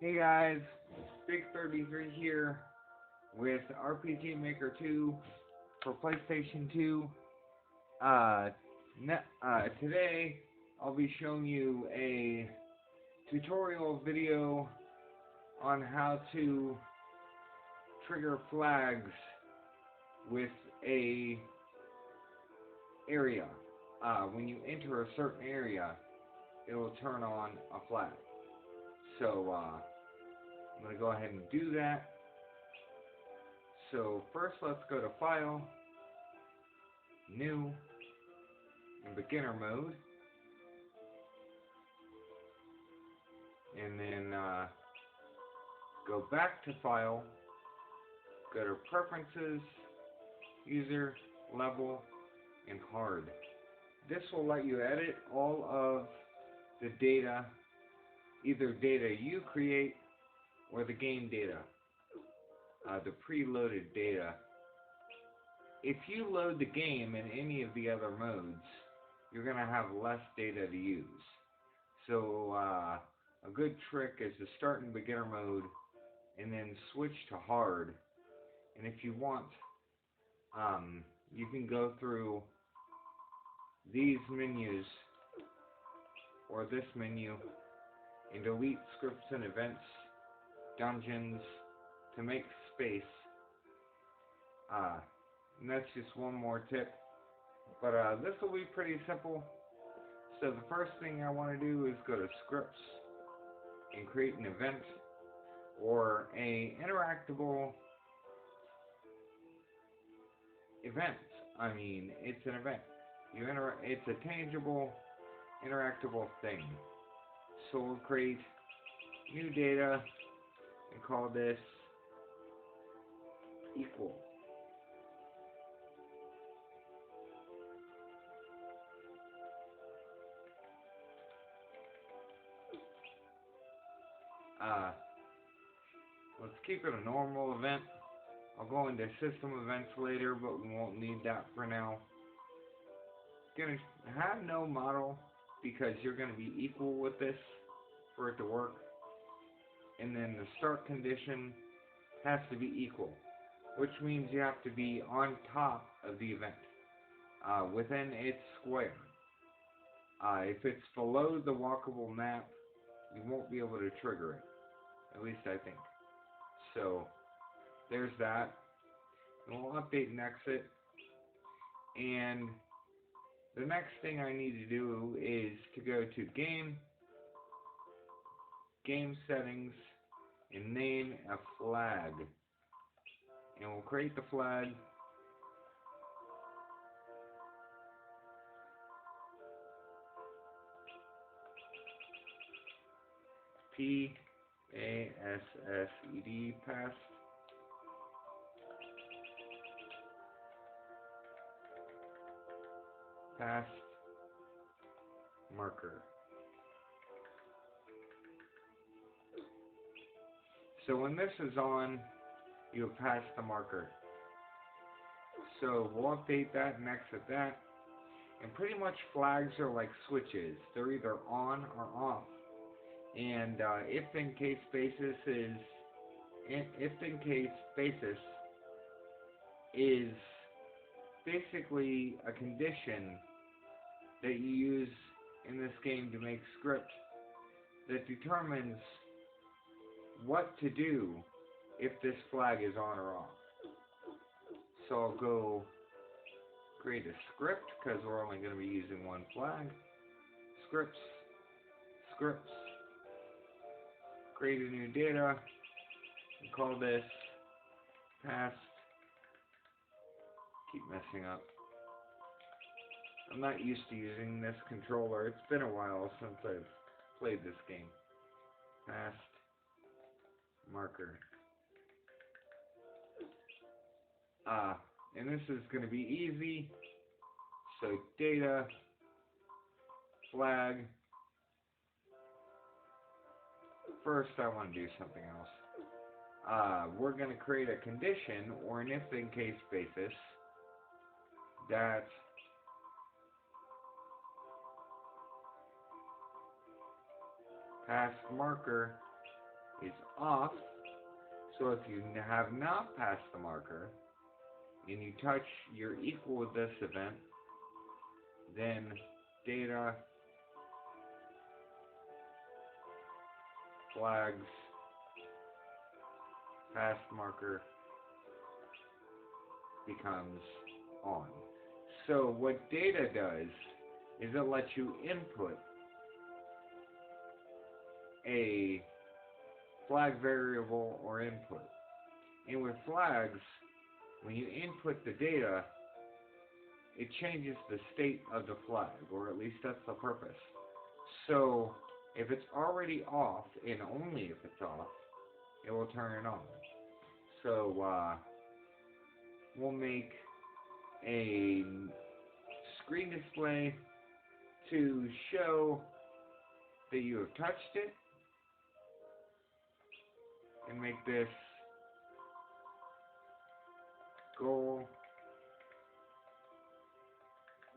Hey guys, Big 33 here with RPG Maker 2 for PlayStation 2. Uh, Today I'll be showing you a tutorial video on how to trigger flags with a area. When you enter a certain area, it will turn on a flag. So, I'm going to go ahead and do that. So first let's go to File, New, and Beginner Mode. And then go back to File, go to Preferences, User, Level, and Hard. This will let you edit all of the data, either data you create or the game data, the preloaded data. If you load the game in any of the other modes, you're going to have less data to use. So a good trick is to start in beginner mode and then switch to hard. And if you want, you can go through these menus or this menu and delete scripts and events, dungeons, to make space. And that's just one more tip. But this will be pretty simple. So the first thing I want to do is go to scripts and create an event or a interactable event. I mean, it's an event. It's a tangible, interactable thing. So we'll create new data and call this equal. Let's keep it a normal event. I'll go into system events later, but we won't need that for now. Gonna have no model because you're gonna be equal with this for it to work. And then the start condition has to be equal, which means you have to be on top of the event, within its square. If it's below the walkable map, you won't be able to trigger it. At least I think. So, there's that. And we'll update and exit. And the next thing I need to do is to go to Game Settings, and name a flag. And we'll create the flag. P-A-S-S-E-D, past. Past marker. So when this is on, you have passed the marker. So we'll update that and exit that. And pretty much flags are like switches. They're either on or off. And if in case basis is basically a condition that you use in this game to make script that determines what to do if this flag is on or off. So I'll go create a script because we're only going to be using one flag. Scripts, create a new data, and call this past. Keep messing up. I'm not used to using this controller. It's been a while since I've played this game. Past marker. And this is going to be easy. So data, flag. First I want to do something else. We're going to create a condition or an if-in-case basis that past marker is off. So if you have not passed the marker and you touch your equal with this event, then data flags past marker becomes on. So what data does is it lets you input a flag variable or input. And with flags, when you input the data, it changes the state of the flag, or at least that's the purpose. So if it's already off, and only if it's off, it will turn it on. So we'll make a screen display to show that you have touched it, and make this goal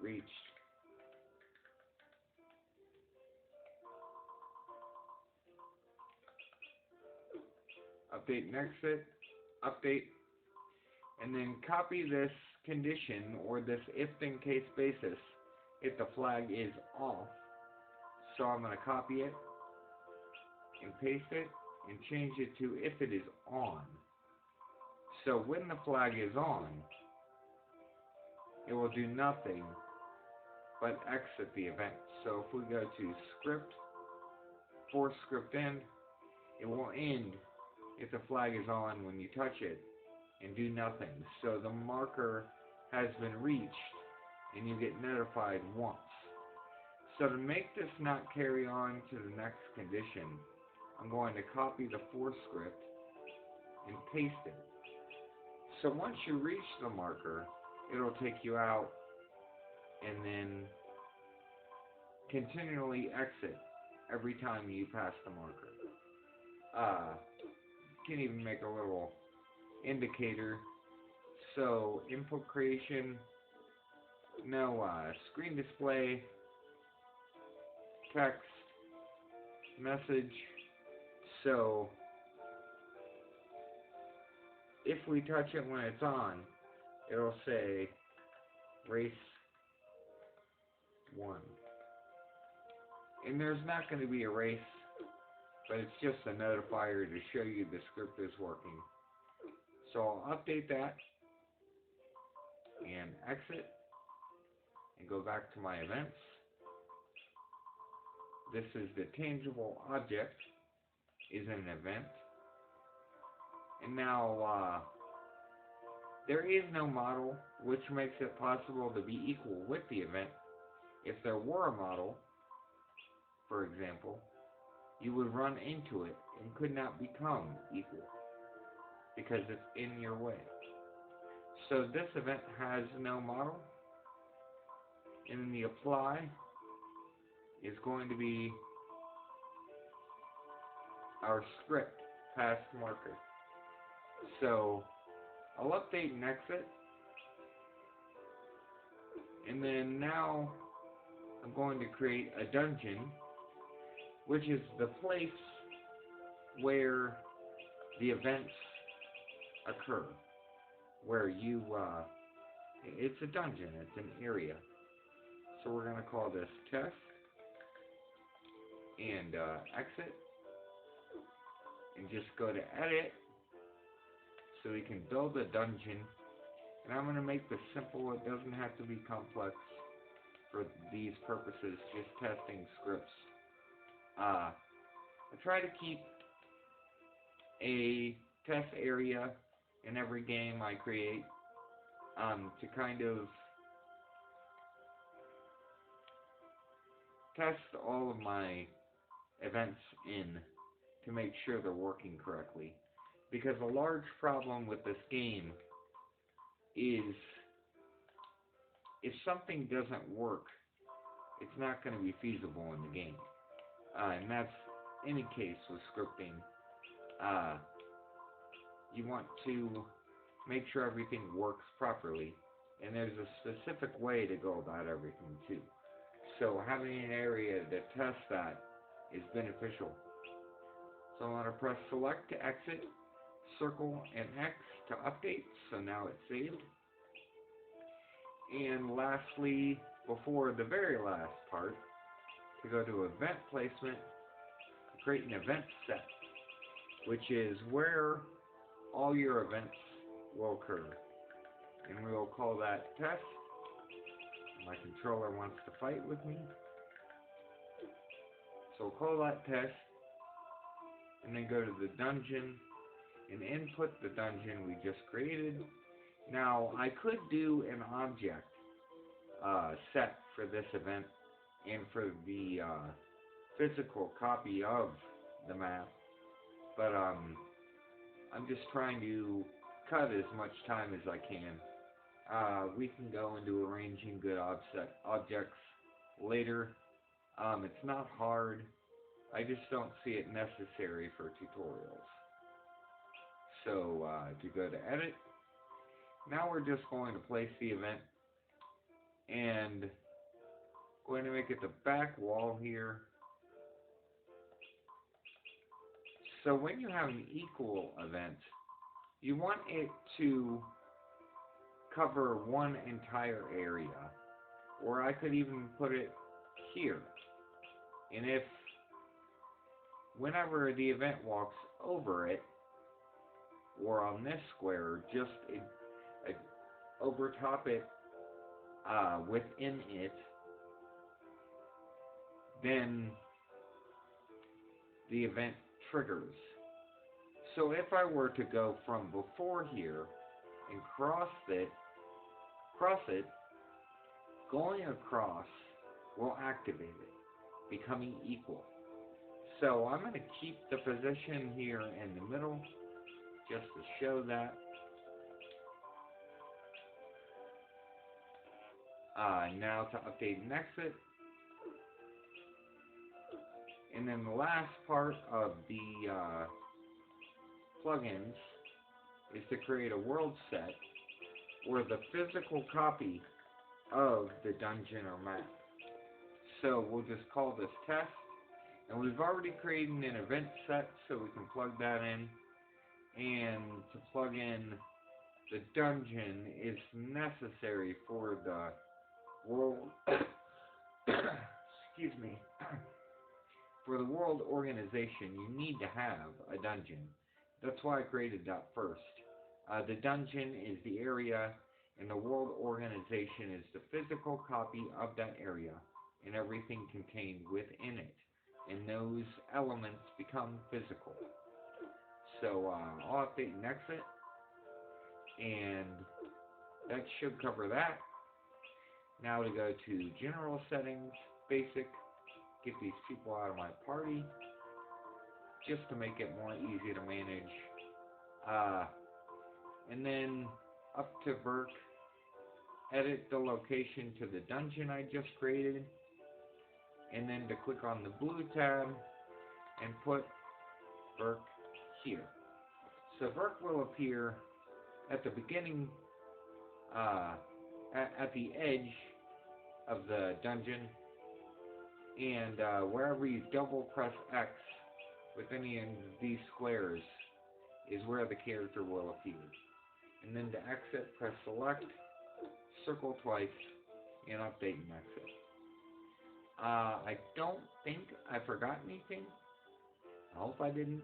reached. Update and exit, update, and then copy this condition or this if then case basis if the flag is off. So I'm going to copy it and paste it and change it to if it is on. So when the flag is on, it will do nothing but exit the event. So if we go to script, force script end, it will end if the flag is on when you touch it and do nothing. So the marker has been reached and you get notified once. So to make this not carry on to the next condition, I'm going to copy the for script and paste it. So once you reach the marker, it'll take you out and then continually exit every time you pass the marker. You can even make a little indicator. So input creation, no screen display, text, message. So if we touch it when it's on, it'll say race 1. And there's not going to be a race, but it's just a notifier to show you the script is working. So I'll update that and exit and go back to my events. This is the tangible object is an event. And now there is no model, which makes it possible to be equal with the event. If there were a model, for example, you would run into it and could not become equal because it's in your way. So this event has no model, and the apply is going to be our script past marker. So I'll update and exit, and then now I'm going to create a dungeon, which is the place where the events occur, where you, it's a dungeon, it's an area. So we're going to call this test, and exit, and just go to edit, so we can build a dungeon. And I'm going to make this simple, it doesn't have to be complex for these purposes, just testing scripts. I try to keep a test area in every game I create to kind of test all of my events in to make sure they're working correctly. Because a large problem with this game is if something doesn't work, it's not going to be feasible in the game. And that's any case with scripting. You want to make sure everything works properly, and there's a specific way to go about everything too. So having an area to test that is beneficial. So I'm going to press select to exit, circle and X to update, so now it's saved. And lastly, before the very last part, to go to event placement, create an event set, which is where all your events will occur. And we will call that test. My controller wants to fight with me. So we'll call that test, and then go to the dungeon and input the dungeon we just created. Now, I could do an object set for this event and for the physical copy of the map, but I'm just trying to cut as much time as I can. We can go into arranging good objects later. It's not hard. I just don't see it necessary for tutorials. So to go to edit, now we're just going to place the event and going to make it the back wall here. So when you have an equal event, you want it to cover one entire area, or I could even put it here. And if whenever the event walks over it, or on this square, just overtop it within it, then the event triggers. So if I were to go from before here and cross it, going across will activate it, becoming equal. So I'm going to keep the position here in the middle, just to show that. Now to update and exit. And then the last part of the plugins is to create a world set or the physical copy of the dungeon or map. So we'll just call this test. And we've already created an event set, so we can plug that in. And to plug in the dungeon is necessary for the world excuse me, for the world organization. You need to have a dungeon. That's why I created that first. The dungeon is the area, and the world organization is the physical copy of that area and everything contained within it, and those elements become physical. So I'll update and exit, and that should cover that. Now to go to general settings, basic, get these people out of my party, just to make it more easy to manage. And then up to Burke, edit the location to the dungeon I just created, and then to click on the blue tab and put Burke here. So Burke will appear at the beginning, at the edge of the dungeon, and wherever you double press X with any of these squares is where the character will appear. And then to exit, press select, circle twice, and update and exit. I don't think I forgot anything. I hope I didn't.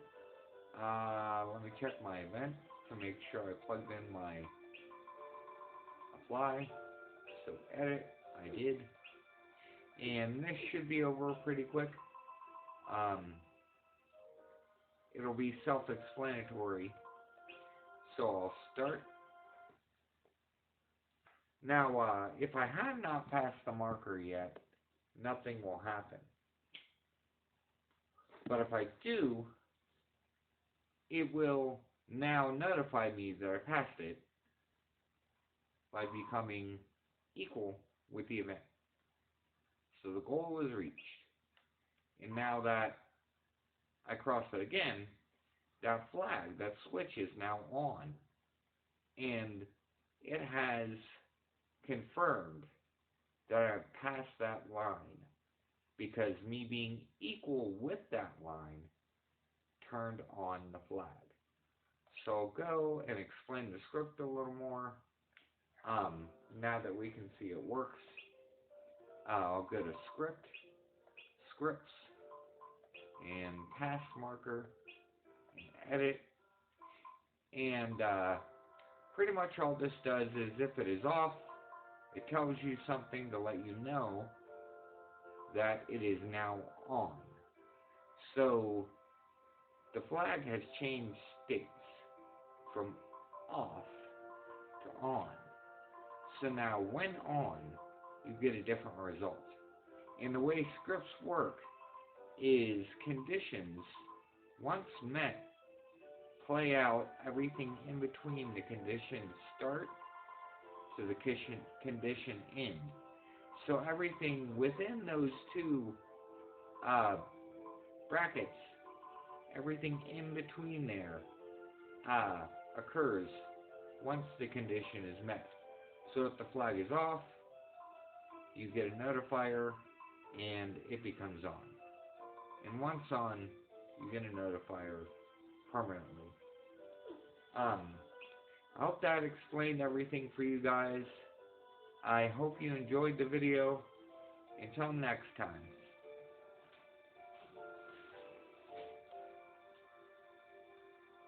Let me check my event to make sure I plugged in my apply. So edit, I did. And this should be over pretty quick. It'll be self-explanatory. So I'll start. Now, if I have not passed the marker yet, nothing will happen. But if I do, it will now notify me that I passed it by becoming equal with the event. So the goal is reached. And now that I cross it again, that flag, that switch is now on. And it has confirmed that I've passed that line, because me being equal with that line turned on the flag. So I'll go and explain the script a little more. Now that we can see it works, I'll go to scripts, and task marker, and edit. And pretty much all this does is if it is off, it tells you something to let you know that it is now on. So the flag has changed states from off to on. So now when on, you get a different result. And the way scripts work is conditions, once met, play out everything in between the condition start to the condition end. So everything within those two brackets, everything in between there occurs once the condition is met. So if the flag is off, you get a notifier and it becomes on. And once on, you get a notifier permanently. I hope that explained everything for you guys. I hope you enjoyed the video. Until next time.